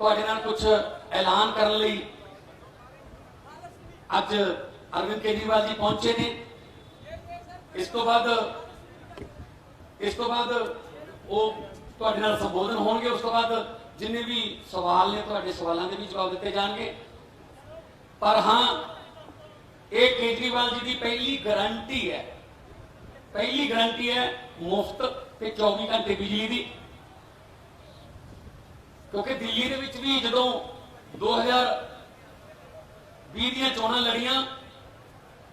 ਤੁਹਾਡੇ ਨਾਲ ਕੁਝ ਐਲਾਨ ਕਰਨ ਲਈ ਅੱਜ अरविंद केजरीवाल जी पहुंचे ने। इस तो बाद वो ਤੁਹਾਡੇ ਨਾਲ संबोधन होंगे। उस तो बाद जिन्ने भी सवाल ने ਤੁਹਾਡੇ सवालों के भी जवाब दिए जाएंगे। पर हाँ, ये केजरीवाल जी की पहली गारंटी है मुफ्त ते 24 घंटे बिजली की। क्योंकि दिल्ली के विच भी जदों 2020 दी चोणां लड़ियां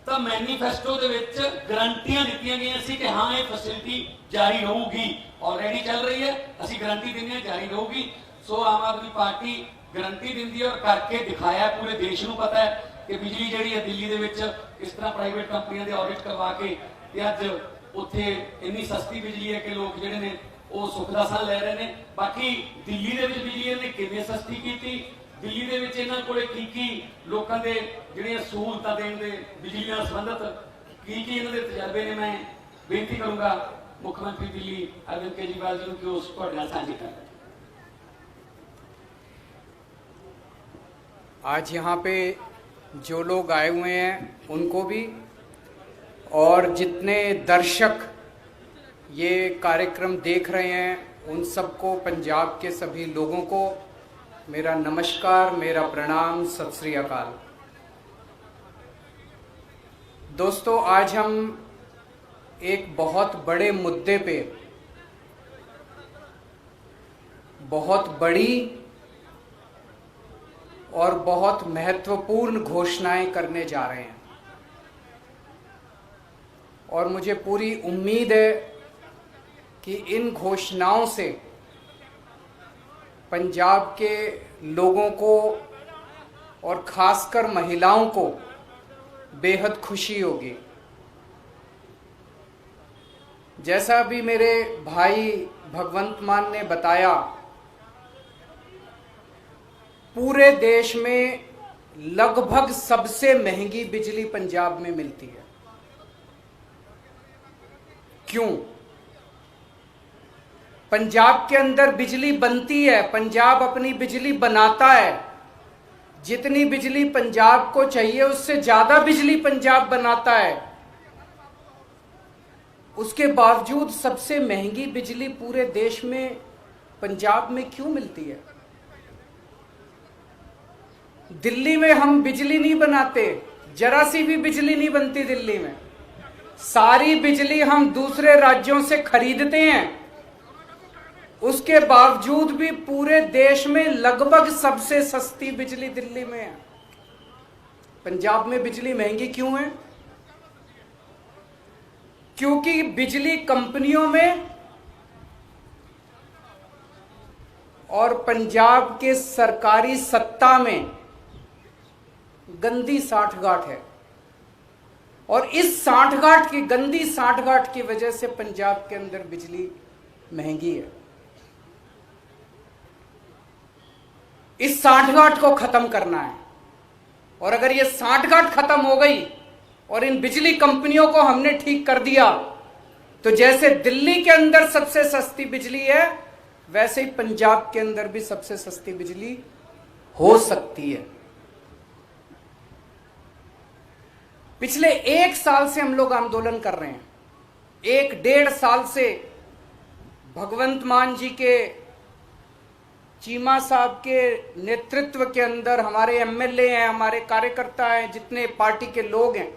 तो मैनीफेस्टो के विच गारंटियां दित्तियां गईयां सी कि हाँ ये फैसिलिटी जारी रहूगी। ऑलरेडी चल रही है, असीं गारंटी देने हैं जारी रहूगी। सो आम आदमी पार्टी गारंटी दिंदी है और करके दिखाया। पूरे देश नूं पता है कि बिजली जिहड़ी है दिल्ली दे विच इस तरह प्राइवेट कंपनियां दे ऑडिट करवा के ते अज उत्थे इन्नी सस्ती बिजली है कि लोग जिहड़े ने वो सुख दा साह लै रहे हैं। बाकी दिल्ली दे विच बिजली इन्हें किवें सस्ती कीती, दिल्ली दे विच इन्हां कोले की लोकां दे जिहड़ियां सहूलतां देण दे बिजली नाल संबंधित की इन्हां दे तजर्बे ने, मैं बेनती करूंगा मुख्यमंत्री दिल्ली अरविंद केजरीवाल जी नूं कि उस तुहाडे नाल साझी करें। आज यहाँ पे जो लोग आए हुए हैं उनको भी, और जितने दर्शक ये कार्यक्रम देख रहे हैं उन सबको, पंजाब के सभी लोगों को मेरा नमस्कार, मेरा प्रणाम, सत श्री अकाल। दोस्तों, आज हम एक बहुत बड़े मुद्दे पे बहुत बड़ी और बहुत महत्वपूर्ण घोषणाएं करने जा रहे हैं। और मुझे पूरी उम्मीद है कि इन घोषणाओं से पंजाब के लोगों को और खासकर महिलाओं को बेहद खुशी होगी। जैसा भी मेरे भाई भगवंत मान ने बताया, पूरे देश में लगभग सबसे महंगी बिजली पंजाब में मिलती है। क्यों? पंजाब के अंदर बिजली बनती है, पंजाब अपनी बिजली बनाता है। जितनी बिजली पंजाब को चाहिए उससे ज्यादा बिजली पंजाब बनाता है। उसके बावजूद सबसे महंगी बिजली पूरे देश में पंजाब में क्यों मिलती है? दिल्ली में हम बिजली नहीं बनाते, जरा सी भी बिजली नहीं बनती दिल्ली में। सारी बिजली हम दूसरे राज्यों से खरीदते हैं। उसके बावजूद भी पूरे देश में लगभग सबसे सस्ती बिजली दिल्ली में है। पंजाब में बिजली महंगी क्यों है? क्योंकि बिजली कंपनियों में और पंजाब के सरकारी सत्ता में गंदी साठगांठ है। और इस साठगांठ की, गंदी साठगांठ की वजह से पंजाब के अंदर बिजली महंगी है। इस साठगांठ को खत्म करना है। और अगर ये साठगांठ खत्म हो गई और इन बिजली कंपनियों को हमने ठीक कर दिया, तो जैसे दिल्ली के अंदर सबसे सस्ती बिजली है, वैसे ही पंजाब के अंदर भी सबसे सस्ती बिजली हो सकती है। पिछले 1 साल से हम लोग आंदोलन कर रहे हैं। 1-1.5 साल से भगवंत मान जी के, चीमा साहब के नेतृत्व के अंदर हमारे एमएलए हैं, हमारे कार्यकर्ता हैं, जितने पार्टी के लोग हैं,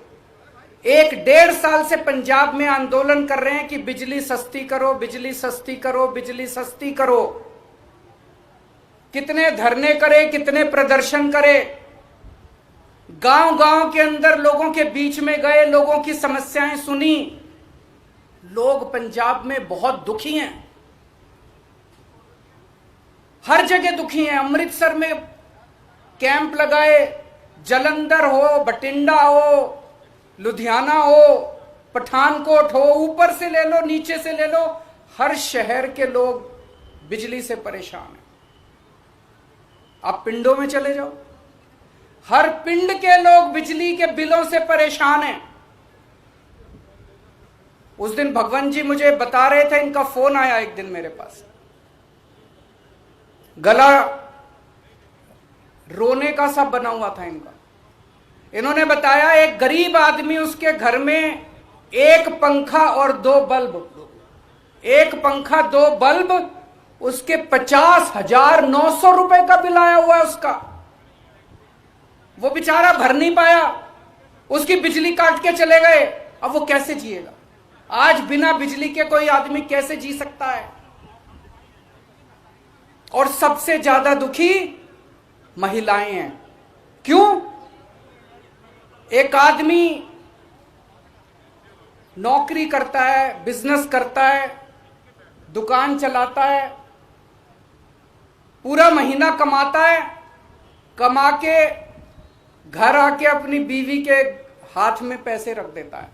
1-1.5 साल से पंजाब में आंदोलन कर रहे हैं कि बिजली सस्ती करो, बिजली सस्ती करो, बिजली सस्ती करो। कितने धरने करे, कितने प्रदर्शन करे, गांव-गांव के अंदर लोगों के बीच में गए, लोगों की समस्याएं सुनी। लोग पंजाब में बहुत दुखी हैं, हर जगह दुखी हैं। अमृतसर में कैंप लगाए, जलंधर हो, बठिंडा हो, लुधियाना हो, पठानकोट हो, ऊपर से ले लो, नीचे से ले लो, हर शहर के लोग बिजली से परेशान हैं। आप पिंडों में चले जाओ, हर पिंड के लोग बिजली के बिलों से परेशान हैं। उस दिन भगवंत जी मुझे बता रहे थे, इनका फोन आया एक दिन मेरे पास, गला रोने का सब बना हुआ था इनका। इन्होंने बताया एक गरीब आदमी, उसके घर में एक पंखा और 2 बल्ब, एक पंखा 2 बल्ब, उसके 50,900 रुपए का बिल आया हुआ है उसका। वो बेचारा भर नहीं पाया, उसकी बिजली काट के चले गए। अब वो कैसे जिएगा? आज बिना बिजली के कोई आदमी कैसे जी सकता है? और सबसे ज्यादा दुखी महिलाएं हैं। क्यों? एक आदमी नौकरी करता है, बिजनेस करता है, दुकान चलाता है, पूरा महीना कमाता है, कमा के घर आके अपनी बीवी के हाथ में पैसे रख देता है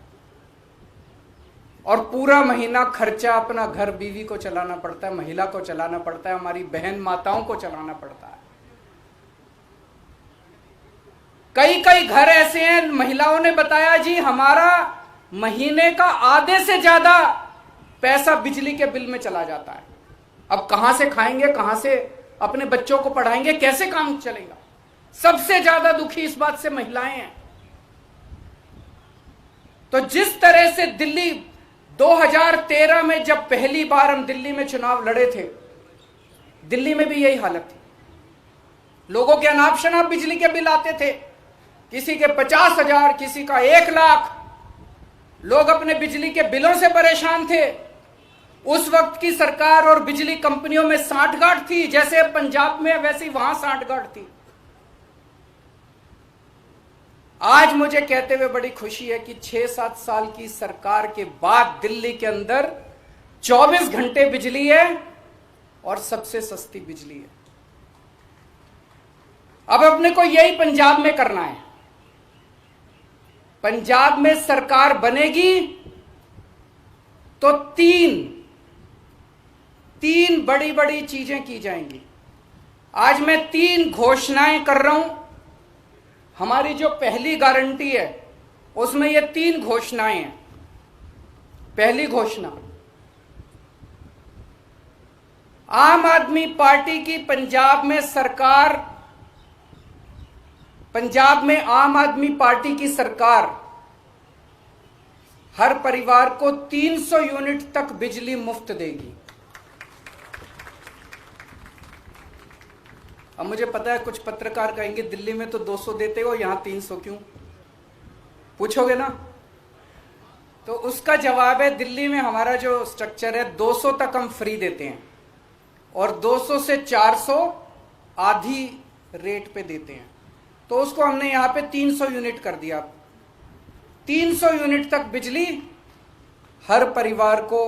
और पूरा महीना खर्चा अपना घर बीवी को चलाना पड़ता है, महिला को चलाना पड़ता है, हमारी बहन माताओं को चलाना पड़ता है। कई कई घर ऐसे हैं, महिलाओं ने बताया जी हमारा महीने का आधे से ज्यादा पैसा बिजली के बिल में चला जाता है। अब कहां से खाएंगे, कहां से अपने बच्चों को पढ़ाएंगे, कैसे काम चलेगा? सबसे ज्यादा दुखी इस बात से महिलाएं हैं। तो जिस तरह से दिल्ली 2013 में जब पहली बार हम दिल्ली में चुनाव लड़े थे, दिल्ली में भी यही हालत थी। लोगों के अनाप शनाप बिजली के बिल आते थे, किसी के 50,000, किसी का 1 लाख। लोग अपने बिजली के बिलों से परेशान थे। उस वक्त की सरकार और बिजली कंपनियों में सांठगांठ थी, जैसे पंजाब में वैसे ही वहां सांठगांठ थी। आज मुझे कहते हुए बड़ी खुशी है कि 6-7 साल की सरकार के बाद दिल्ली के अंदर 24 घंटे बिजली है और सबसे सस्ती बिजली है। अब अपने को यही पंजाब में करना है। पंजाब में सरकार बनेगी तो तीन बड़ी बड़ी चीजें की जाएंगी। आज मैं 3 घोषणाएं कर रहा हूं। हमारी जो पहली गारंटी है उसमें ये 3 घोषणाएं हैं। पहली घोषणा, आम आदमी पार्टी की पंजाब में सरकार, पंजाब में आम आदमी पार्टी की सरकार हर परिवार को 300 यूनिट तक बिजली मुफ्त देगी। अब मुझे पता है कुछ पत्रकार कहेंगे दिल्ली में तो 200 देते हो, यहां 300 क्यों? पूछोगे ना? तो उसका जवाब है, दिल्ली में हमारा जो स्ट्रक्चर है 200 तक हम फ्री देते हैं और 200 से 400 आधी रेट पे देते हैं। तो उसको हमने यहां पे 300 यूनिट कर दिया। 300 यूनिट तक बिजली हर परिवार को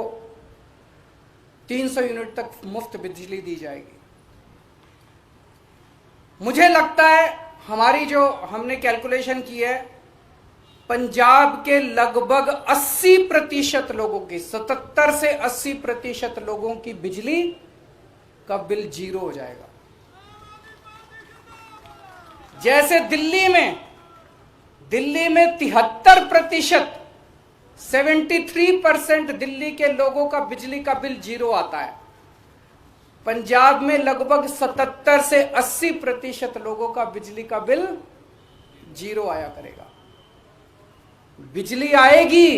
300 यूनिट तक मुफ्त बिजली दी जाएगी। मुझे लगता है हमारी जो हमने कैलकुलेशन की है, पंजाब के लगभग 80% लोगों की, 77 से 80% लोगों की बिजली का बिल 0 हो जाएगा। जैसे दिल्ली में 73%, 73% दिल्ली के लोगों का बिजली का बिल 0 आता है, पंजाब में लगभग 77 से 80% लोगों का बिजली का बिल 0 आया करेगा। बिजली आएगी,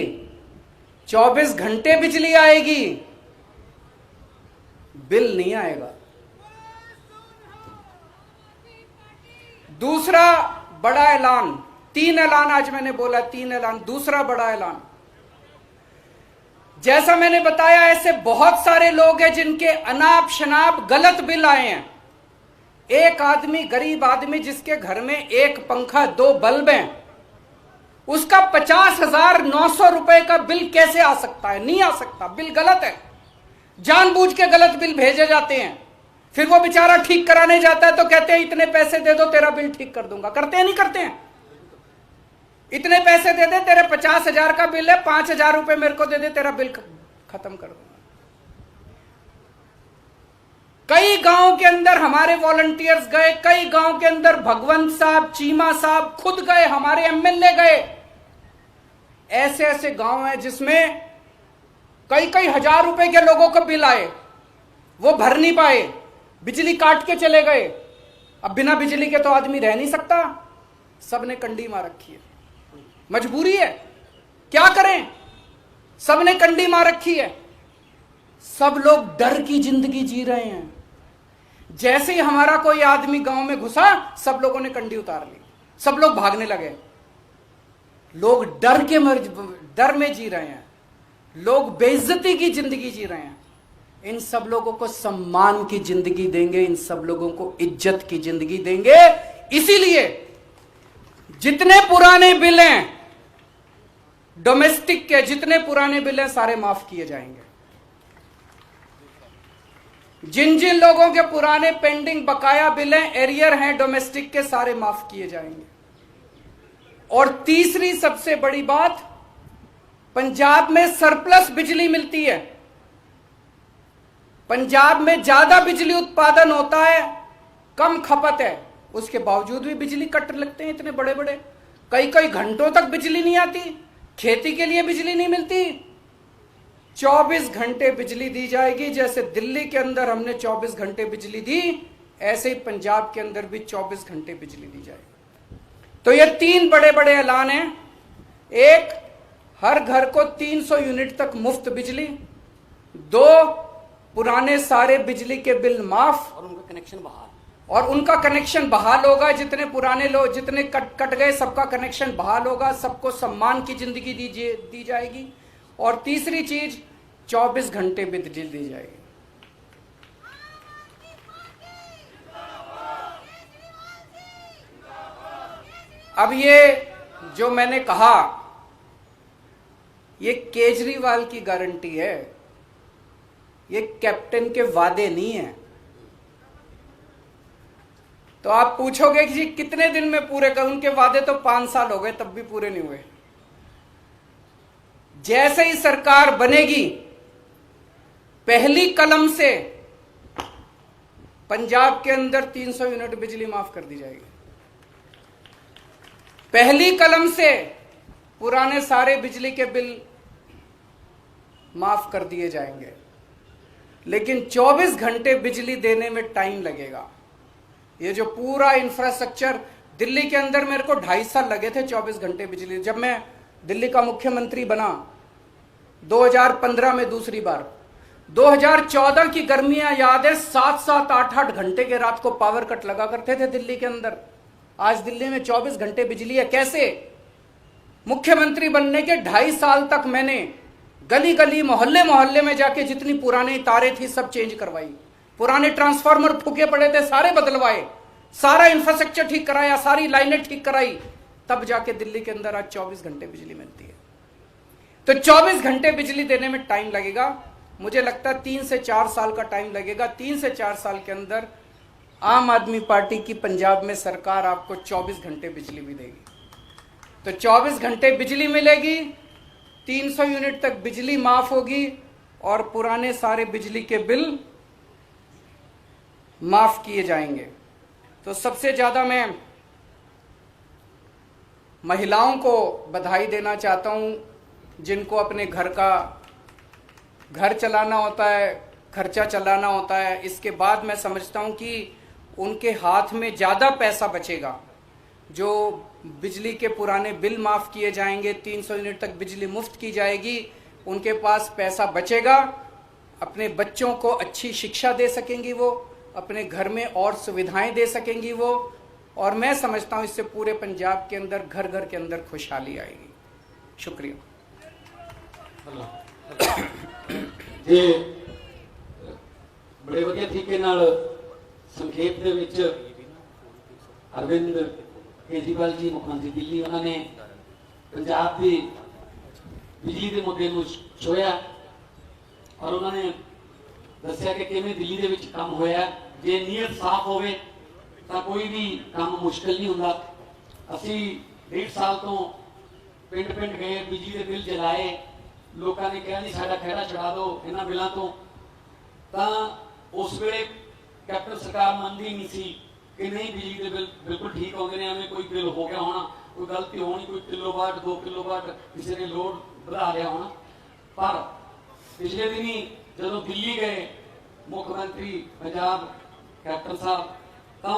24 घंटे बिजली आएगी, बिल नहीं आएगा। दूसरा बड़ा ऐलान, 3 ऐलान आज मैंने बोला, 3 ऐलान। दूसरा बड़ा ऐलान, जैसा मैंने बताया ऐसे बहुत सारे लोग हैं जिनके अनाप शनाप गलत बिल आए हैं। एक आदमी, गरीब आदमी जिसके घर में 1 पंखा 2 बल्ब हैं, उसका 50,900 रुपए का बिल कैसे आ सकता है? नहीं आ सकता, बिल गलत है। जानबूझ के गलत बिल भेजे जाते हैं। फिर वो बेचारा ठीक कराने जाता है तो कहते हैं इतने पैसे दे दो तेरा बिल ठीक कर दूंगा। करते हैं नहीं करते हैं? इतने पैसे दे दे, तेरे 50,000 का बिल है, 5,000 रुपए मेरे को दे दे, तेरा बिल खत्म कर दूंगा। कई गांव के अंदर हमारे वॉलंटियर्स गए, कई गांव के अंदर भगवंत साहब, चीमा साहब खुद गए, हमारे एमएलए गए। ऐसे ऐसे गांव हैं जिसमें कई कई हजार रुपए के लोगों को बिल आए, वो भर नहीं पाए, बिजली काट के चले गए। अब बिना बिजली के तो आदमी रह नहीं सकता, सबने कंडी मार रखी है, मजबूरी है, क्या करें, सबने कंडी मार रखी है। सब लोग डर की जिंदगी जी रहे हैं। जैसे ही हमारा कोई आदमी गांव में घुसा, सब लोगों ने कंडी उतार ली, सब लोग भागने लगे। लोग डर में जी रहे हैं, लोग बेइज्जती की जिंदगी जी रहे हैं। इन सब लोगों को सम्मान की जिंदगी देंगे, इन सब लोगों को इज्जत की जिंदगी देंगे। इसीलिए जितने पुराने बिल हैं डोमेस्टिक के, जितने पुराने बिल हैं सारे माफ किए जाएंगे। जिन जिन लोगों के पुराने पेंडिंग बकाया बिल हैं, एरियर हैं डोमेस्टिक के, सारे माफ किए जाएंगे। और तीसरी सबसे बड़ी बात, पंजाब में सरप्लस बिजली मिलती है, पंजाब में ज्यादा बिजली उत्पादन होता है, कम खपत है, उसके बावजूद भी बिजली कट लगते हैं इतने बड़े बड़े, कई कई घंटों तक बिजली नहीं आती, खेती के लिए बिजली नहीं मिलती। 24 घंटे बिजली दी जाएगी। जैसे दिल्ली के अंदर हमने 24 घंटे बिजली दी, ऐसे ही पंजाब के अंदर भी 24 घंटे बिजली दी जाएगी। तो ये 3 बड़े बड़े ऐलान हैं। एक, हर घर को 300 यूनिट तक मुफ्त बिजली। 2, पुराने सारे बिजली के बिल माफ और उनका कनेक्शन बहाल, और उनका कनेक्शन बहाल होगा। जितने पुराने लोग, जितने कट गए, सबका कनेक्शन बहाल होगा, सबको सम्मान की जिंदगी दी जाएगी। और तीसरी चीज, 24 घंटे बिजली दी जाएगी। अब ये जो मैंने कहा, ये केजरीवाल की गारंटी है, ये कैप्टन के वादे नहीं है। तो आप पूछोगे कि जी कितने दिन में पूरे कर, उनके वादे तो 5 साल हो गए, तब भी पूरे नहीं हुए। जैसे ही सरकार बनेगी, पहली कलम से पंजाब के अंदर 300 यूनिट बिजली माफ कर दी जाएगी। पहली कलम से पुराने सारे बिजली के बिल माफ कर दिए जाएंगे। लेकिन 24 घंटे बिजली देने में टाइम लगेगा। ये जो पूरा इंफ्रास्ट्रक्चर, दिल्ली के अंदर मेरे को 2.5 साल लगे थे 24 घंटे बिजली। जब मैं दिल्ली का मुख्यमंत्री बना 2015 में दूसरी बार, 2014 की गर्मियां याद है, 7-7, 8-8 घंटे के रात को पावर कट लगा करते थे दिल्ली के अंदर। आज दिल्ली में 24 घंटे बिजली है। कैसे? मुख्यमंत्री बनने के 2.5 साल तक मैंने गली गली, मोहल्ले मोहल्ले में जाके जितनी पुरानी तारें थी सब चेंज करवाई, पुराने ट्रांसफार्मर फूके पड़े थे सारे बदलवाए, सारा इंफ्रास्ट्रक्चर ठीक कराया, सारी लाइनें ठीक कराई, तब जाके दिल्ली के अंदर आज 24 घंटे बिजली मिलती है। तो 24 घंटे बिजली देने में टाइम लगेगा। मुझे लगता है 3 से 4 साल का टाइम लगेगा। 3 से 4 साल के अंदर आम आदमी पार्टी की पंजाब में सरकार आपको 24 घंटे बिजली भी देगी। तो 24 घंटे बिजली मिलेगी, 300 यूनिट तक बिजली माफ होगी और पुराने सारे बिजली के बिल माफ किए जाएंगे। तो सबसे ज्यादा मैं महिलाओं को बधाई देना चाहता हूं, जिनको अपने घर चलाना होता है, खर्चा चलाना होता है। इसके बाद मैं समझता हूं कि उनके हाथ में ज्यादा पैसा बचेगा। जो बिजली के पुराने बिल माफ किए जाएंगे, 300 यूनिट तक बिजली मुफ्त की जाएगी, उनके पास पैसा बचेगा, अपने बच्चों को अच्छी शिक्षा दे सकेंगी वो, अपने घर में और सुविधाएं दे सकेंगी वो, और मैं समझता हूं इससे पूरे पंजाब के अंदर घर घर के अंदर खुशहाली आएगी। शुक्रिया। जे बड़े वधिया तरीके नाल संक्षेप दे विच अरविंद केजरीवाल जी मुख्यमंत्री दिल्ली, उन्होंने पंजाब की बिजली के मुद्दे को छुया और उन्होंने दस्या कि किवें दिल्ली दे विच काम होया। जे नीयत साफ होवे तां कोई भी काम मुश्किल नहीं हुंदा। असीं 1.5 साल तो पिंड पिंड गए, बिजली के बिल जलाए, लोगों ने कहा जी साडा खैरा छुड़ा दो इन्हां बिलों तो। उस वेले कैप्टन सरकार मानती नहीं सी कि नहीं बिजली के बिल बिल्कुल ठीक आउंदे ने, एवें कोई बिल हो गया होना, कोई गलती होनी, कोई किलोवाट 2 किलोवाट किसी ने लोड बढ़ा लिया होना। पर पिछले दिन ही जदों दिल्ली गए मुख्यमंत्री पंजाब कैप्टन साहब, ਤਾਂ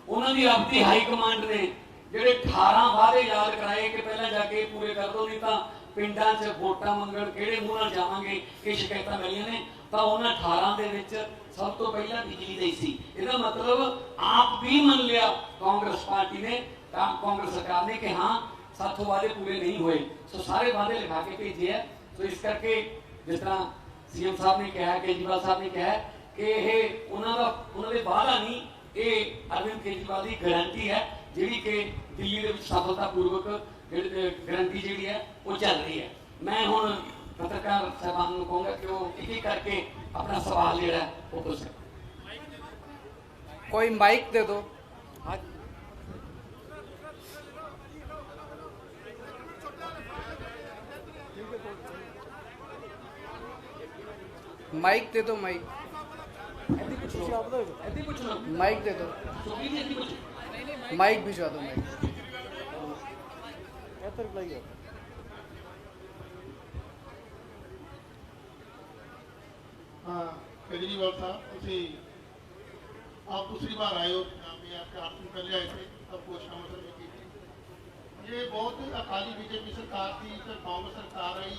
ਉਹਨਾਂ ਦੀ ਆਪਣੀ ਹਾਈ ਕਮਾਂਡ ਨੇ ਜਿਹੜੇ 18 ਵਾਅਦੇ ਯਾਦ ਕਰਾਏ ਕਿ ਪਹਿਲਾਂ ਜਾ ਕੇ ਪੂਰੇ ਕਰ ਦਿਓ, ਨਹੀਂ ਤਾਂ ਪਿੰਡਾਂ 'ਚ ਵੋਟਾਂ ਮੰਗਣ ਕਿਹੜੇ ਮੂੰਹ ਨਾਲ ਜਾਵਾਂਗੇ, ਇਹ ਸ਼ਿਕਾਇਤਾਂ ਮਿਲੀਆਂ ਨੇ। ਤਾਂ ਉਹਨਾਂ 18 ਦੇ ਵਿੱਚ ਸਭ ਤੋਂ ਪਹਿਲਾਂ ਬਿਜਲੀ ਦਾ ਹੀ ਸੀ। ਇਹਦਾ ਮਤਲਬ ਆਪ ਵੀ ਮੰਨ ਲਿਆ ਕਾਂਗਰਸ ਪਾਰਟੀ ਨੇ, ਕਾਂਗਰਸ ਸਰਕਾਰ ਨੇ ਕਿ ਹਾਂ ਸਾਥੋਂ ਵਾਅਦੇ ਪੂਰੇ ਨਹੀਂ ਹੋਏ। ਸੋ ਸਾਰੇ ਵਾਅਦੇ ਲਿਖਾ ਕੇ ਭੇਜੇ ਆ। ਸੋ ਇਸ ਕਰਕੇ ਜਿਸ ਤਰ੍ਹਾਂ ਸੀਐਮ ਸਾਹਿਬ ਨੇ ਕਿਹਾ, ਕੇਜਰੀਵਾਲ ਸਾਹਿਬ ਨੇ ਕਿਹਾ ਕਿ ਇਹ ਉਹਨਾਂ ਦੇ ਵਾਅਦਾ ਨਹੀਂ, ਇਹ ਅਰਵਿੰਦ ਕੇਜਰੀਵਾਲ ਦੀ ਗਾਰੰਟੀ ਹੈ ਜਿਹੜੀ ਕਿ ਦਿੱਲੀ ਦੇ ਵਿੱਚ ਸਫਲਤਾਪੂਰਵਕ ਗਾਰੰਟੀ ਜਿਹੜੀ ਹੈ ਉਹ ਚੱਲ ਰਹੀ ਹੈ। ਮੈਂ ਹੁਣ ਪੱਤਰਕਾਰ ਸਾਹਿਬਾਨ ਨੂੰ ਕਹੂੰਗਾ ਕਿ ਉਹ ਇੱਕ ਇੱਕ ਕਰਕੇ अपना सवाल ਜਿਹੜਾ ਉਹ ਪੁੱਛ ਸਕਦਾ। कोई माइक दे दो। माइक दे दो, माइक माइक दे दो, माइक भिजवा दो, माइक। हाँ केजरीवाल साहब, आप दूसरी बार आए हो पंजाब में, आपके 8 दिन पहले आए थे, तब घोषणा मतलब की थी। ये बहुत अकाली बीजेपी सरकार थी, फिर कांग्रेस सरकार आई,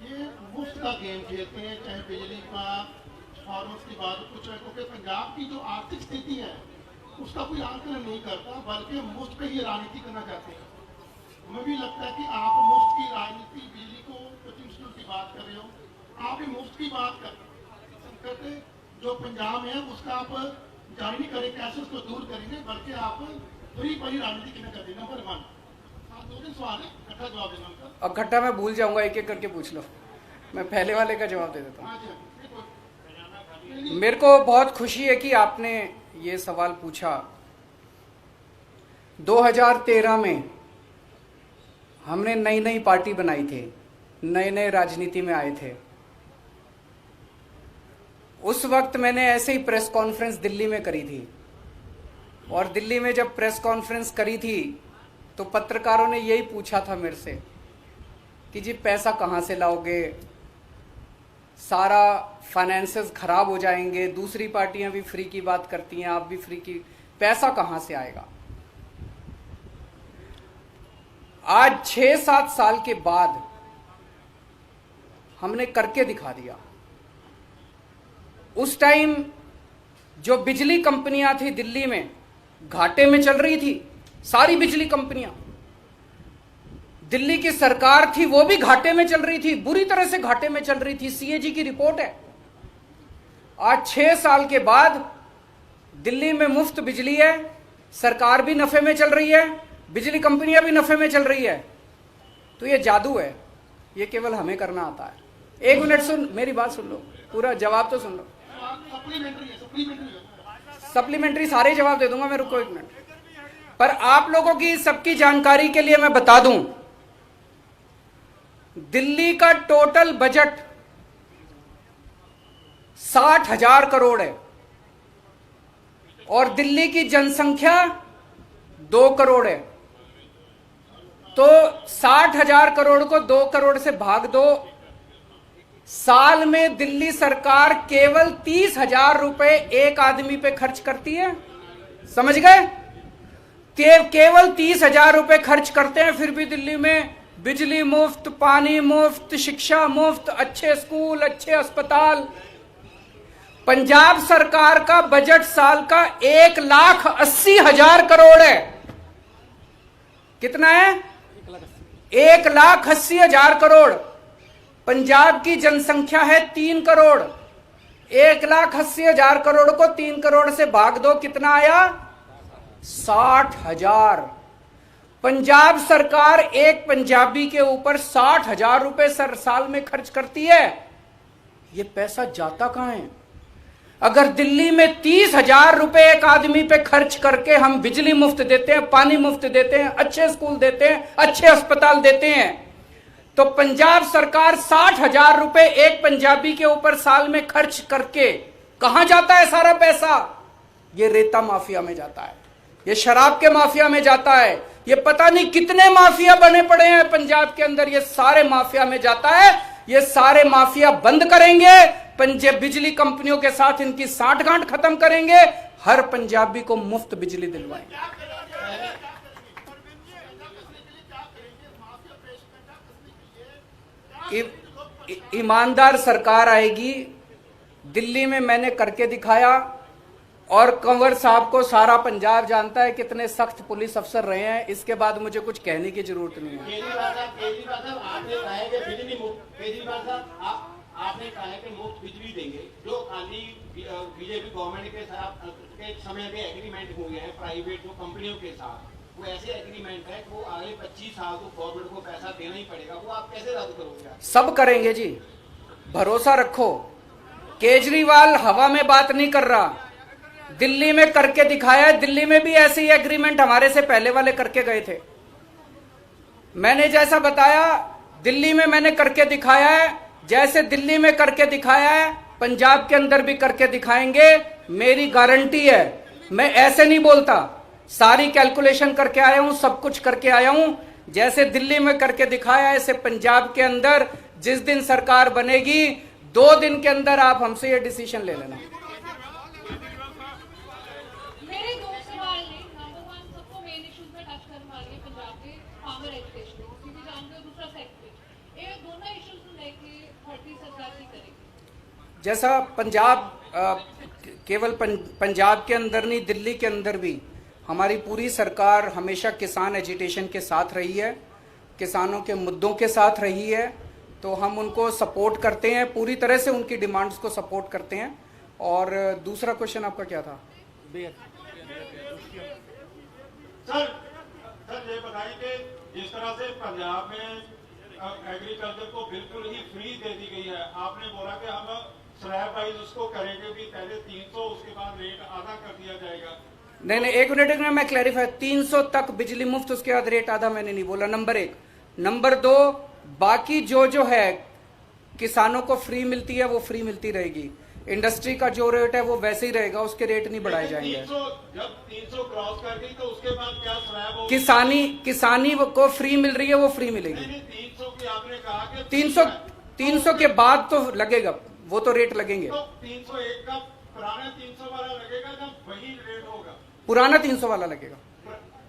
ये मुफ्त का गेम खेलते हैं, चाहे बिजली का फार्मर्स की बात कुछ है, क्योंकि पंजाब की जो आर्थिक स्थिति है उसका कोई आंकलन नहीं करता, बल्कि मुफ्त पे ही राजनीति करना चाहते हैं। हमें भी लगता है कि आप मुफ्त की राजनीति, बिजली को कोचिंग इंस्टीट्यूट की बात कर रहे हो, आप ही मुफ्त की बात कर जो पंजाब है उसका आप जारी नहीं करें, कैसे उसको दूर करेंगे, बल्कि आप पूरी बड़ी राजनीति क्यों कर देना। नंबर 1, आप 2-3 सवाल है, इकट्ठा जवाब देना उनका। अब इकट्ठा मैं भूल जाऊंगा, एक एक करके पूछ लो, मैं पहले वाले का जवाब दे देता हूँ। मेरे को बहुत खुशी है कि आपने ये सवाल पूछा। 2013 में हमने नई नई पार्टी बनाई थी, नए नए राजनीति में आए थे। उस वक्त मैंने ऐसे ही प्रेस कॉन्फ्रेंस दिल्ली में करी थी, और दिल्ली में जब प्रेस कॉन्फ्रेंस करी थी तो पत्रकारों ने यही पूछा था मेरे से कि जी पैसा कहाँ से लाओगे, सारा फाइनेंसेस खराब हो जाएंगे, दूसरी पार्टियां भी फ्री की बात करती हैं, आप भी फ्री की, पैसा कहाँ से आएगा। आज 6-7 साल के बाद हमने करके दिखा दिया। उस टाइम जो बिजली कंपनियां थी दिल्ली में घाटे में चल रही थी, सारी बिजली कंपनियां, दिल्ली की सरकार थी वो भी घाटे में चल रही थी, बुरी तरह से घाटे में चल रही थी। सीएजी की रिपोर्ट है। आज 6 साल के बाद दिल्ली में मुफ्त बिजली है, सरकार भी नफे में चल रही है, बिजली कंपनियां भी नफे में चल रही है। तो ये जादू है, ये केवल हमें करना आता है। 1 मिनट सुन, मेरी बात सुन लो, पूरा जवाब तो सुन लो। सप्लीमेंट्री सारे जवाब दे दूंगा मैं, रुको 1 मिनट। पर आप लोगों की सबकी जानकारी के लिए मैं बता दूं, दिल्ली का टोटल बजट 60,000 करोड़ है, और दिल्ली की जनसंख्या 2 करोड़ है। तो 60,000 करोड़ को 2 करोड़ से भाग दो, साल में दिल्ली सरकार केवल 30,000 रुपए एक आदमी पे खर्च करती है। समझ गए? केवल 30,000 रुपए खर्च करते हैं, फिर भी दिल्ली में बिजली मुफ्त, पानी मुफ्त, शिक्षा मुफ्त, अच्छे स्कूल, अच्छे अस्पताल। पंजाब सरकार का बजट साल का 1,80,000 करोड़ है। कितना है? 1,80,000 करोड़। पंजाब की जनसंख्या है 3 करोड़। 1,80,000 करोड़ को 3 करोड़ से भाग दो, कितना आया? 60,000। पंजाब सरकार एक पंजाबी के ऊपर 60,000 रुपए साल में खर्च करती है। ये पैसा जाता कहां है? अगर दिल्ली में 30,000 रुपए एक आदमी पे खर्च करके हम बिजली मुफ्त देते हैं, पानी मुफ्त देते हैं, अच्छे स्कूल देते हैं, अच्छे अस्पताल देते हैं, तो पंजाब सरकार 60,000 रुपए एक पंजाबी के ऊपर साल में खर्च करके कहां जाता है सारा पैसा? ये रेता माफिया में जाता है, ये शराब के माफिया में जाता है, ये पता नहीं कितने माफिया बने पड़े हैं पंजाब के अंदर, ये सारे माफिया में जाता है। ये सारे माफिया बंद करेंगे, पंजाब बिजली कंपनियों के साथ इनकी साठगांठ खत्म करेंगे, हर पंजाबी को मुफ्त बिजली दिलवाएंगे। ईमानदार सरकार आएगी। दिल्ली में मैंने करके दिखाया और कंवर साहब को सारा पंजाब जानता है कितने सख्त पुलिस अफसर रहे हैं। इसके बाद मुझे कुछ कहने की जरूरत नहीं है। केजरीवाल साहब आपने कहा है कि बिजली मुफ्त, केजरीवाल साहब आपने कहा है कि मुफ्त बिजली देंगे, जो खाली बीजेपी गवर्नमेंट के साथ के समय में एग्रीमेंट हुए हैं प्राइवेट जो कंपनियों के साथ, वो ऐसे एग्रीमेंट है वो अगले 25 साल को गवर्नमेंट को पैसा देना ही पड़ेगा, वो आप कैसे रद्द करोगे? सब करेंगे जी, भरोसा रखो। केजरीवाल हवा में बात नहीं कर रहा, दिल्ली में करके दिखाया है। दिल्ली में भी ऐसे ही एग्रीमेंट हमारे से पहले वाले करके गए थे। मैंने जैसा बताया दिल्ली में मैंने करके दिखाया है, जैसे दिल्ली में करके दिखाया है पंजाब के अंदर भी करके दिखाएंगे, मेरी गारंटी है। मैं ऐसे नहीं बोलता, सारी कैलकुलेशन करके आया हूं, सब कुछ करके आया हूं। जैसे दिल्ली में करके दिखाया है, ऐसे पंजाब के अंदर जिस दिन सरकार बनेगी 2 दिन के अंदर आप हमसे ये डिसीजन ले लेना। मेरे 2 सवाल हैं। नंबर 1, सबको मेन इश्यूज में टच करने वाले पंजाब के फार्मर एजुकेशन, क्योंकि जानते हो दूसरा सेक्टर, ये दोनों इश्यूज को लेके पार्टी सरकार की करेगी। जैसा पंजाब केवल पंजाब के अंदर नहीं, दिल्ली के अंदर भी हमारी पूरी सरकार हमेशा किसान एजिटेशन के साथ रही है, किसानों के मुद्दों के साथ रही है। तो हम उनको सपोर्ट करते हैं, पूरी तरह से उनकी डिमांड्स को सपोर्ट करते हैं। और दूसरा क्वेश्चन आपका क्या था? सर ये बताइए कि जिस तरह से पंजाब में एग्रीकल्चर को बिल्कुल ही फ्री दे दी गई है, आपने बोला कि हम स्लैब वाइज उसको करेंगे भी, पहले 300 उसके बाद रेट आधा कर दिया जाएगा। नहीं, एक मिनट में मैं क्लैरिफाई, 300 तक बिजली मुफ्त, उसके बाद रेट आधा मैंने नहीं बोला, नंबर 1। नंबर 2, बाकी जो है किसानों को फ्री मिलती है वो फ्री मिलती रहेगी। इंडस्ट्री का जो रेट है वो वैसे ही रहेगा, उसके रेट नहीं बढ़ाए जाएंगे। जब 300 क्रॉस कर गई तो उसके बाद क्या स्लैब होगा? किसानी को फ्री मिल रही है, वो फ्री मिलेगी। नहीं, 300 की आपने कहा कि 300 के बाद तो लगेगा, वो तो रेट लगेंगे। तो 301 का पुराना 300 वाला लगेगा जब वही रेट होगा, पुराना 300 वाला लगेगा।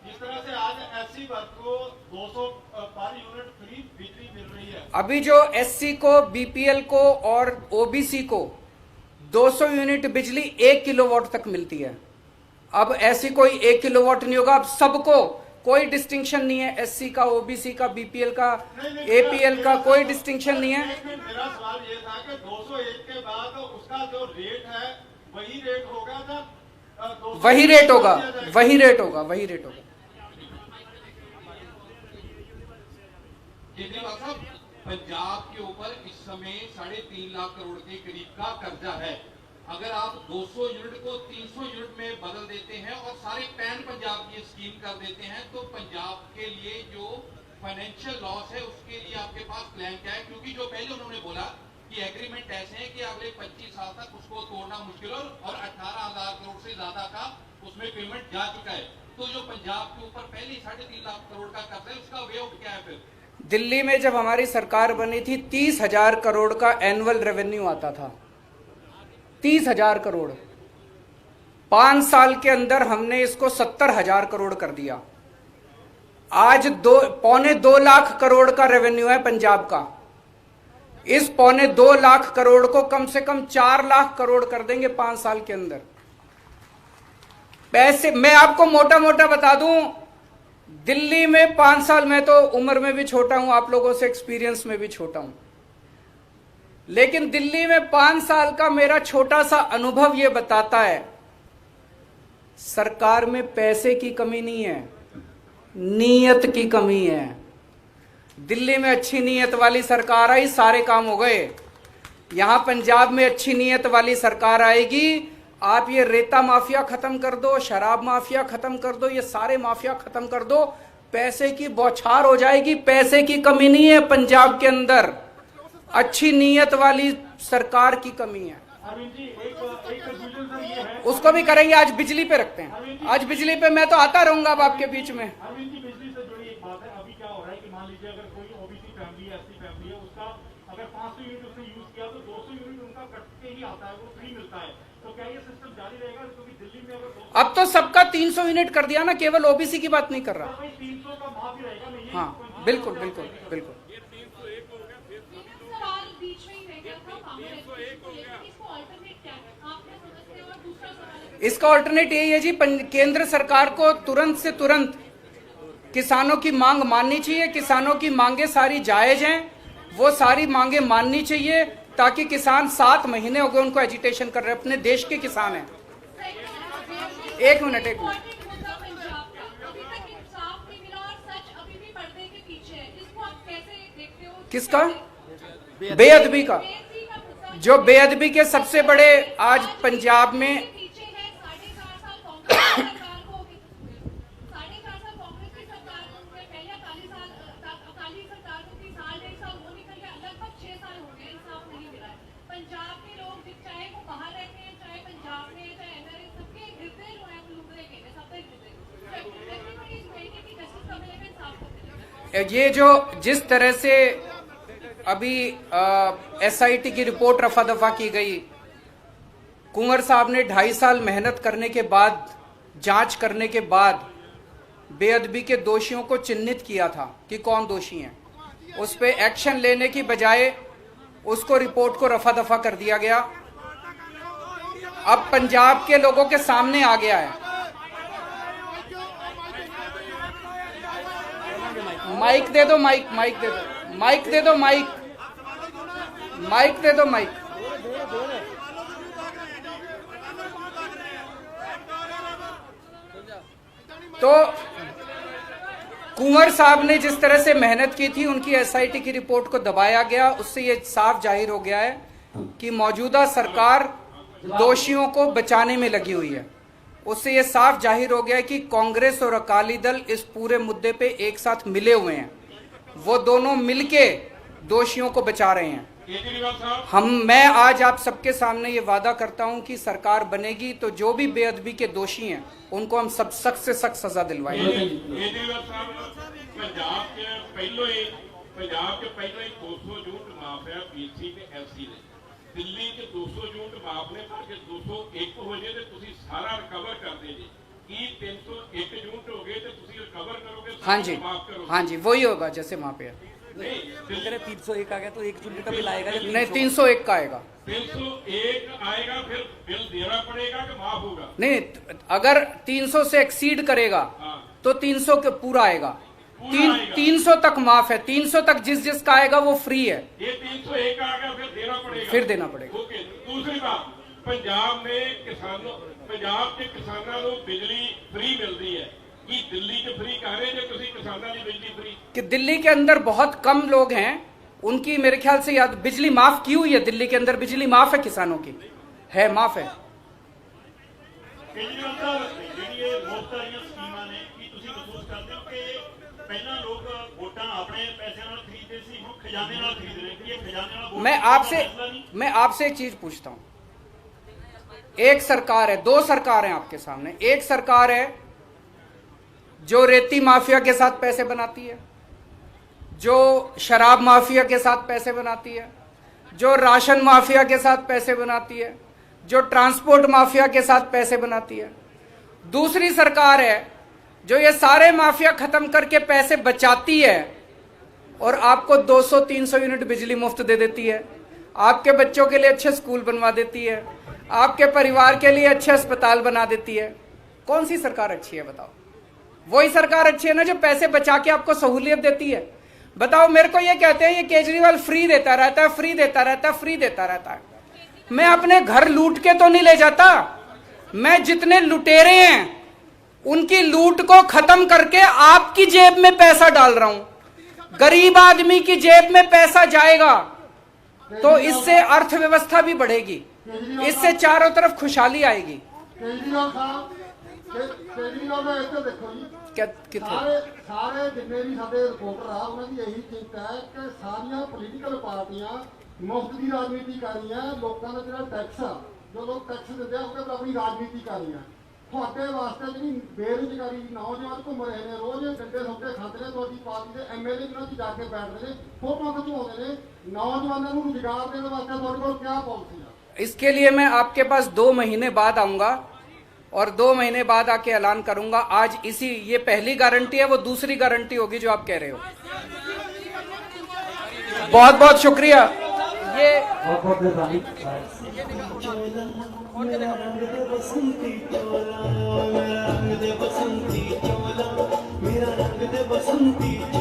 जिस तरह से आज एससी वर्ग को 200 पर यूनिट फ्री बिजली मिल रही है। अभी जो एससी को, बीपीएल को और ओबीसी को 200 यूनिट बिजली 1 किलोवाट तक मिलती है। अब ऐसी कोई 1 किलोवाट नहीं होगा, अब सबको कोई डिस्टिंक्शन नहीं है, एससी का, ओबीसी का, बीपीएल का, एपीएल का, कोई डिस्टिंक्शन नहीं है। मेरा सवाल ये था कि 201 के बाद उसका जो रेट है वही रेट होगा जब वही रेट होगा, वही रेट होगा, वही रेट होगा। केजरीवाल साहब, पंजाब के ऊपर इस समय 3.5 लाख करोड़ के करीब का कर्जा है। अगर आप 200 यूनिट को 300 यूनिट में बदल देते हैं और सारे पैन पंजाब की स्कीम कर देते हैं, तो पंजाब के लिए जो फाइनेंशियल लॉस है उसके लिए आपके पास प्लान क्या है? क्योंकि जो पहले उन्होंने बोला कि एग्रीमेंट ऐसे हैं कि अगले 25 साल तक उसको तोड़ना मुश्किल हो, और 18,000 करोड़ से ज्यादा का उसमें पेमेंट जा चुका है। तो जो पंजाब के ऊपर पहले 3.5 लाख करोड़ का कर्जा है, उसका वे आउट क्या है? फिर दिल्ली में जब हमारी सरकार बनी थी 30,000 करोड़ का एनुअल रेवेन्यू आता था, 30,000 करोड़। 5 साल के अंदर हमने इसको 70,000 करोड़ कर दिया। आज 2.25 लाख करोड़ का रेवेन्यू है पंजाब का। इस 2.25 लाख करोड़ को कम से कम 4 लाख करोड़ कर देंगे 5 साल के अंदर। पैसे मैं आपको मोटा मोटा बता दूं, दिल्ली में 5 साल, मैं तो उम्र में भी छोटा हूं, आप लोगों से एक्सपीरियंस में भी छोटा हूं, लेकिन दिल्ली में 5 साल का मेरा छोटा सा अनुभव यह बताता है, सरकार में पैसे की कमी नहीं है, नीयत की कमी है। दिल्ली में अच्छी नीयत वाली सरकार आई, सारे काम हो गए। यहां पंजाब में अच्छी नीयत वाली सरकार आएगी, आप ये रेता माफिया खत्म कर दो, शराब माफिया खत्म कर दो, ये सारे माफिया खत्म कर दो, पैसे की बौछार हो जाएगी। पैसे की कमी नहीं है पंजाब के अंदर, अच्छी नीयत वाली सरकार की कमी है। उसको भी करेंगे। आज बिजली पे रखते हैं, आज बिजली पे मैं तो आता रहूंगा अब आपके बीच में। बिजली से जुड़ी एक बात है, अभी क्या हो रहा है कि मान लीजिए अगर कोई ओबीसी फैमिली है, एससी फैमिली है, उसका अगर 500 यूनिट उसने यूज किया तो 200 यूनिट उनका कट के ही आता है, वो फ्री मिलता है। तो क्या ये सिस्टम जारी रहेगा? क्योंकि दिल्ली में अगर अब तो सबका 300 यूनिट कर दिया ना, केवल ओबीसी की बात नहीं कर रहा। 300 का माफ ही रहेगा नहीं। हाँ बिल्कुल बिल्कुल बिल्कुल। सवाल बीच में ही रह गया था फार्मर एजुकेशन को लेकर, इसको अल्टरनेट क्या है आप क्या समझते हो? और दूसरा सवाल है, इसका ऑल्टरनेट यही है जी, केंद्र सरकार को तुरंत से तुरंत किसानों की मांग माननी चाहिए। किसानों की मांगे सारी जायज हैं, वो सारी मांगे माननी चाहिए, ताकि किसान 7 महीने हो गए उनको एजिटेशन कर रहे हैं, अपने देश के किसान हैं। एक मिनट इंपॉर्टेंट मुद्दा पंजाब का अभी तक इंसाफ नहीं मिला और सच अभी भी पर्दे के पीछे है, इसको आप कैसे देखते हो? किसका? बेअदबी का। बेअदबी का मुद्दा जो बेअदबी के सबसे बड़े आज पंजाब में पीछे है। 4.5 साल कांग्रेस की सरकार को 4.5 साल कांग्रेस की सरकार को उनके पहले अकाली सरकार को 3 साल 1.5 साल वो निकल गया, लगभग 6 साल हो गए, इंसाफ नहीं मिला है। पंजाब के लोग चाहे वो बाहर रहते हैं, चाहे पंजाब में, चाहे एनआरए, सबके हृदय जो है लुबरे गए हैं, सबके हृदय। एवरीबॉडी इज वेटिंग कि जस्टिस का मिले, इंसाफ का मिले। ये जो जिस तरह से अभी एसआईटी की रिपोर्ट रफा दफा की गई, कुंवर साहब ने 2.5 साल मेहनत करने के बाद, जांच करने के बाद बेअदबी के दोषियों को चिन्हित किया था कि कौन दोषी हैं। उस पे एक्शन लेने की बजाय उसको रिपोर्ट को रफा दफा कर दिया गया। अब पंजाब के लोगों के सामने आ गया है। माइक दे दो, माइक दे दो, माइक दे दो, माइक दे दो, माइक। तो कुंवर साहब ने जिस तरह से मेहनत की थी, उनकी एसआईटी की रिपोर्ट को दबाया गया, उससे ये साफ जाहिर हो गया है कि मौजूदा सरकार दोषियों को बचाने में लगी हुई है। उससे ये साफ जाहिर हो गया है कि कांग्रेस और अकाली दल इस पूरे मुद्दे पे एक साथ मिले हुए हैं। वो दोनों मिलके दोषियों को बचा रहे हैं। मैं आज आप सबके सामने ये वादा करता हूं कि सरकार बनेगी तो जो भी बेअदबी के दोषी हैं उनको हम सब सख्त से सख्त सजा दिलवाएंगे। केजरीवाल साहब पंजाब के पहले ही 200 यूनिट माफ है बीसी ਤੇ ਐਸਸੀ ਨੇ। ਦਿੱਲੀ 'ਚ 200 यूनिट माफ ने, पर ਜੇ 201 ਹੋ ਜੇ ਤੇ ਤੁਸੀਂ ਸਾਰਾ ਰਿਕਵਰ ਕਰਦੇ ਜੀ। ਕੀ 301 यूनिट हो गए तो ਤੁਸੀਂ ਰਿਕਵਰ ਕਰੋਗੇ? हाँ जी, हाँ जी, वही होगा जैसे वहां पे है। नहीं, 301 आ गया तो 1 यूनिट का बिल आएगा या नहीं, 301 का आएगा। 301 आएगा, फिर बिल देना पड़ेगा कि माफ होगा? नहीं, अगर 300 से एक्सीड करेगा तो 300 के पूरा आएगा। 300 तक माफ है, 300 तक जिस का आएगा वो फ्री है। ये 301 आ गया, फिर देना पड़ेगा? फिर देना पड़ेगा। ओके। दूसरी बात, पंजाब के किसानों को बिजली फ्री मिलती है कि दिल्ली च फ्री कर रहे हैं? तुसी किसानों की बिजली फ्री? कि दिल्ली के अंदर बहुत कम लोग हैं, उनकी मेरे ख्याल से याद बिजली माफ की हुई है। दिल्ली के अंदर बिजली माफ है, किसानों की है, माफ है। केजरीवाल साहब ਜਿਹੜੀ ਇਹ ਮੁਫਤ ਵਾਲੀਆਂ ਸਕੀਮਾਂ ਨੇ, ਕੀ ਤੁਸੀਂ ਮਹਿਸੂਸ ਕਰਦੇ ਹੋ ਕਿ ਪਹਿਲਾਂ ਲੋਕ ਵੋਟਾਂ ਆਪਣੇ ਪੈਸਿਆਂ ਨਾਲ ਖਰੀਦਦੇ ਸੀ, ਹੁਣ ਖਜ਼ਾਨੇ ਨਾਲ ਖਰੀਦ ਰਹੇ? ਕਿ ਇਹ ਖਜ਼ਾਨੇ ਨਾਲ ਵੋਟ मैं आपसे एक चीज पूछता हूं। एक सरकार है, 2 सरकार हैं आपके सामने। एक सरकार है जो रेती माफिया के साथ पैसे बनाती है, जो शराब माफिया के साथ पैसे बनाती है, जो राशन माफिया के साथ पैसे बनाती है, जो ट्रांसपोर्ट माफिया के साथ पैसे बनाती है। दूसरी सरकार है जो ये सारे माफिया खत्म करके पैसे बचाती है और आपको 200-300 यूनिट बिजली मुफ्त दे देती है, आपके बच्चों के लिए अच्छे स्कूल बनवा देती है, आपके परिवार के लिए अच्छे अस्पताल बना देती है। कौन सी सरकार अच्छी है बताओ? वही सरकार अच्छी है ना जो पैसे बचा के आपको सहूलियत देती है। बताओ, मेरे को ये कहते हैं ये केजरीवाल फ्री देता रहता है, फ्री देता रहता है, फ्री देता रहता है। मैं अपने घर लूट के तो नहीं ले जाता, मैं जितने लुटेरे हैं उनकी लूट को खत्म करके आपकी जेब में पैसा डाल रहा हूं। गरीब आदमी की जेब में पैसा जाएगा तो इससे अर्थव्यवस्था भी बढ़ेगी, इससे चारों तरफ खुशहाली आएगी। केजरीवाल साहब केजरीवाल ਦਾ ਇੱਥੇ ਦੇਖੋ ਜੀ, ਸਾਰੇ ਜਿੰਨੇ ਵੀ ਸਾਡੇ ਰਿਪੋਰਟਰ ਆ ਉਹਨਾਂ ਦੀ ਇਹੀ ਚਿੰਤਾ ਹੈ ਕਿ ਸਾਰੀਆਂ ਪੋਲੀਟੀਕਲ ਪਾਰਟੀਆਂ ਮੁਫਤ ਦੀ ਰਾਜਨੀਤੀ ਕਰ ਰਹੀਆਂ। ਲੋਕਾਂ ਦਾ ਜਿਹੜਾ ਟੈਕਸ ਆ, ਜੋ ਲੋਕ ਟੈਕਸ ਦਿੰਦੇ ਆ ਉਹਦੇ ਪਰ ਆਪਣੀ ਰਾਜਨੀਤੀ ਕਰ ਰਹੀਆਂ। ਤੁਹਾਡੇ ਵਾਸਤੇ ਜਿਹੜੀ ਬੇਰੁਜ਼ਗਾਰੀ ਨੌਜਵਾਨ ਘੁੰਮ ਰਹੇ ਨੇ, ਰੋਜ਼ ਡੰਡੇ ਸੌਦੇ ਖਾਂਦੇ ਨੇ, ਤੁਹਾਡੀ ਪਾਰਟੀ ਦੇ ਐਮਐਲਏ ਉਹਨਾਂ 'ਚ ਜਾ ਕੇ ਬੈਠਦੇ ਨੇ, ਫੋਟੋਆਂ ਖਿਚਵਾਉਂਦੇ ਨੇ। नौजवानों को रोजगार देने वास्ते ਤੁਹਾਡੇ ਕੋਲ क्या पॉलिसी है? इसके लिए मैं आपके पास 2 महीने बाद आऊंगा और 2 महीने बाद आके ऐलान करूंगा। आज इसी ये पहली गारंटी है, वो दूसरी गारंटी होगी जो आप कह रहे हो। बहुत बहुत शुक्रिया। ये मेरा रंग दे बसंती चोला